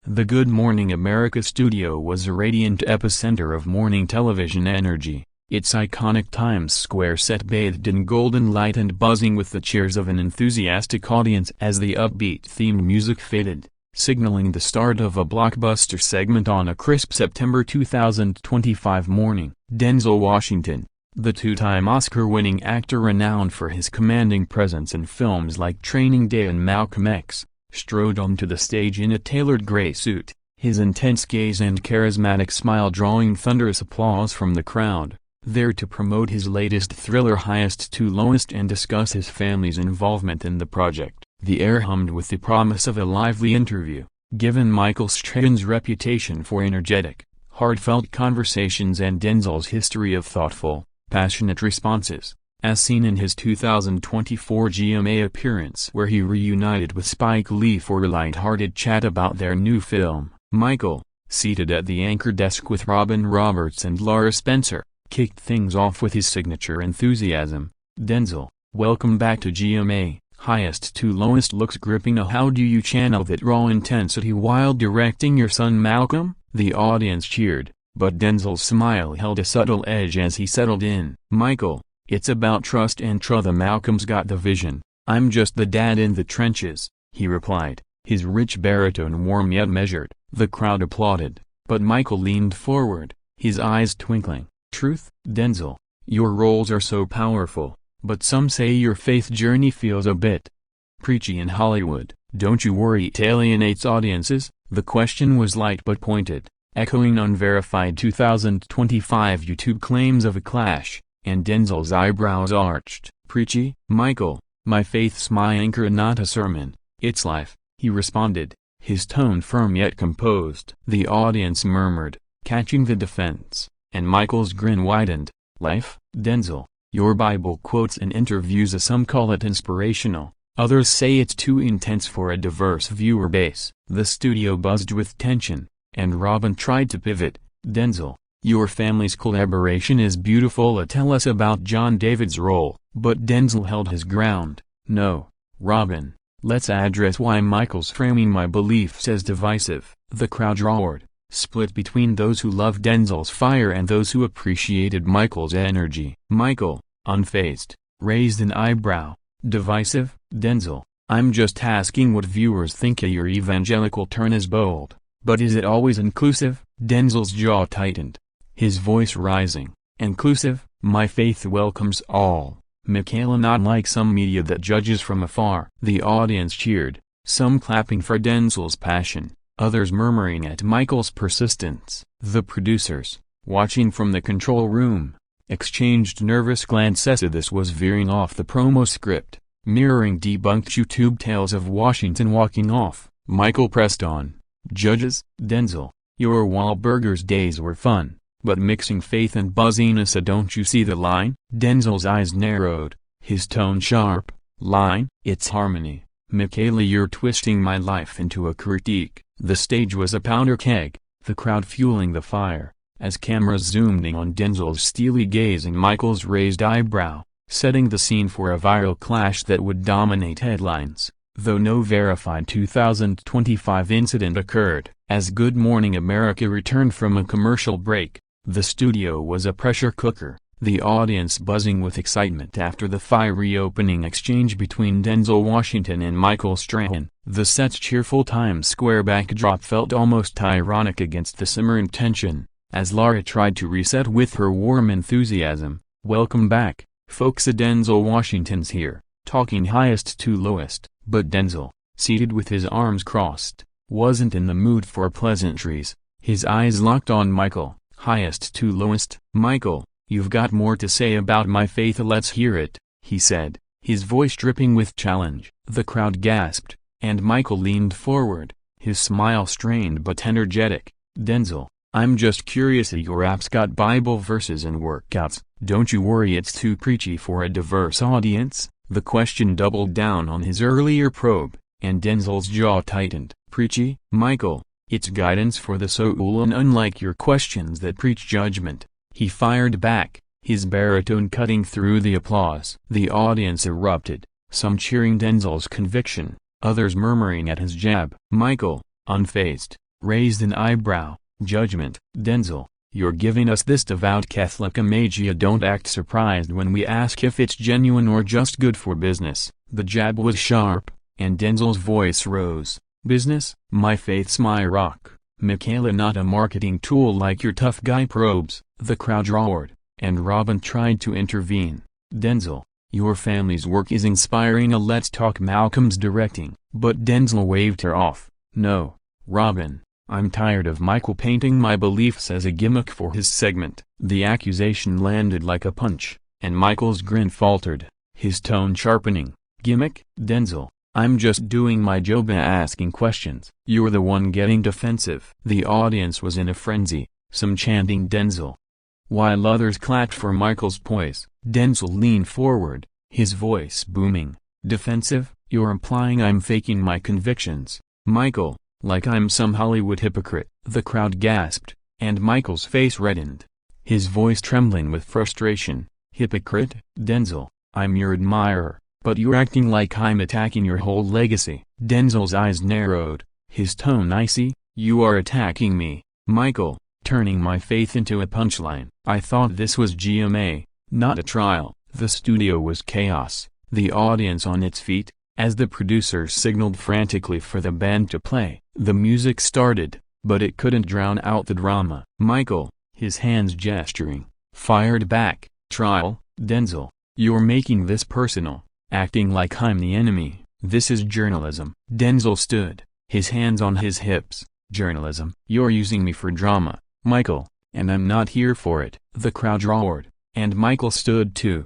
The Good Morning America studio was a radiant epicenter of morning television energy, its iconic Times Square set bathed in golden light and buzzing with the cheers of an enthusiastic audience as the upbeat theme music faded, signaling the start of a blockbuster segment on a crisp September 2025 morning. Denzel Washington, the two-time Oscar-winning actor renowned for his commanding presence in films like Training Day and Malcolm X, strode onto the stage in a tailored gray suit, his intense gaze and charismatic smile drawing thunderous applause from the crowd, there to promote his latest thriller Highest to Lowest and discuss his family's involvement in the project. The air hummed with the promise of a lively interview, given Michael Strahan's reputation for energetic, heartfelt conversations and Denzel's history of thoughtful, passionate responses, as seen in his 2024 GMA appearance where he reunited with Spike Lee for a light-hearted chat about their new film. Michael, seated at the anchor desk with Robin Roberts and Laura Spencer, kicked things off with his signature enthusiasm. "Denzel, welcome back to GMA. Highest to Lowest looks gripping. How do you channel that raw intensity while directing your son Malcolm?" The audience cheered, but Denzel's smile held a subtle edge as he settled in. "Michael, it's about trust and the Malcolm's got the vision. I'm just the dad in the trenches," he replied, his rich baritone warm yet measured. The crowd applauded, but Michael leaned forward, his eyes twinkling. "Truth, Denzel, your roles are so powerful, but some say your faith journey feels a bit preachy in Hollywood. Don't you worry it alienates audiences?" The question was light but pointed, echoing unverified 2025 YouTube claims of a clash, and Denzel's eyebrows arched. "Preachy, Michael, my faith's my anchor, not a sermon, it's life," he responded, his tone firm yet composed. The audience murmured, catching the defense, and Michael's grin widened. "Life, Denzel, your Bible quotes and interviews, some call it inspirational, others say it's too intense for a diverse viewer base." The studio buzzed with tension, and Robin tried to pivot. "Denzel, your family's collaboration is beautiful. Tell us about John David's role." But Denzel held his ground. "No, Robin, let's address why Michael's framing my beliefs as divisive." The crowd roared, split between those who loved Denzel's fire and those who appreciated Michael's energy. Michael, unfazed, raised an eyebrow. "Divisive, Denzel? I'm just asking what viewers think. Your evangelical turn is bold, but is it always inclusive?" Denzel's jaw tightened, his voice rising. "Inclusive? My faith welcomes all, Michaela, not like some media that judges from afar." The audience cheered, some clapping for Denzel's passion, others murmuring at Michael's persistence. The producers, watching from the control room, exchanged nervous glances. This was veering off the promo script, mirroring debunked YouTube tales of Washington walking off. Michael pressed on. "Judges, Denzel, your Wahlburgers days were fun, but mixing faith and buzziness, don't you see the line?" Denzel's eyes narrowed, his tone sharp. "Line? It's harmony. Michaela, you're twisting my life into a critique." The stage was a powder keg, the crowd fueling the fire, as cameras zoomed in on Denzel's steely gaze and Michael's raised eyebrow, setting the scene for a viral clash that would dominate headlines. Though no verified 2025 incident occurred, as Good Morning America returned from a commercial break, the studio was a pressure cooker, the audience buzzing with excitement after the fiery opening exchange between Denzel Washington and Michael Strahan. The set's cheerful Times Square backdrop felt almost ironic against the simmering tension, as Laura tried to reset with her warm enthusiasm. "Welcome back, folks. Denzel Washington's here, talking highest to lowest." But Denzel, seated with his arms crossed, wasn't in the mood for pleasantries, his eyes locked on Michael. "Highest to lowest, Michael, you've got more to say about my faith. Let's hear it," he said, his voice dripping with challenge. The crowd gasped, and Michael leaned forward, his smile strained but energetic. "Denzel, I'm just curious. Your app's got Bible verses and workouts. Don't you worry it's too preachy for a diverse audience?" The question doubled down on his earlier probe, and Denzel's jaw tightened. "Preachy, Michael? It's guidance for the soul, and unlike your questions that preach judgment," he fired back, his baritone cutting through the applause. The audience erupted, some cheering Denzel's conviction, others murmuring at his jab. Michael, unfazed, raised an eyebrow. Judgment. Denzel, you're giving us this devout Catholic imagia. Don't act surprised when we ask if it's genuine or just good for business. The jab was sharp, and Denzel's voice rose. Business? My faith's my rock, Michaela, not a marketing tool like your tough guy probes. The crowd roared, and Robin tried to intervene. Denzel, your family's work is inspiring. Let's talk. Malcolm's directing. But Denzel waved her off. No, Robin, I'm tired of Michael painting my beliefs as a gimmick for his segment. The accusation landed like a punch, and Michael's grin faltered, his tone sharpening. Gimmick? Denzel, I'm just doing my job asking questions. You're the one getting defensive. The audience was in a frenzy, some chanting Denzel, while others clapped for Michael's poise. Denzel leaned forward, his voice booming. Defensive? You're implying I'm faking my convictions, Michael, like I'm some Hollywood hypocrite. The crowd gasped, and Michael's face reddened, his voice trembling with frustration. Hypocrite? Denzel, I'm your admirer, but you're acting like I'm attacking your whole legacy. Denzel's eyes narrowed, his tone icy. You are attacking me, Michael, turning my faith into a punchline. I thought this was GMA, not a trial. The studio was chaos, the audience on its feet, as the producer signaled frantically for the band to play. The music started, but it couldn't drown out the drama. Michael, his hands gesturing, fired back. Trial? Denzel, you're making this personal, acting like I'm the enemy. This is journalism. Denzel stood, his hands on his hips. Journalism? You're using me for drama, Michael, and I'm not here for it. The crowd roared, and Michael stood too,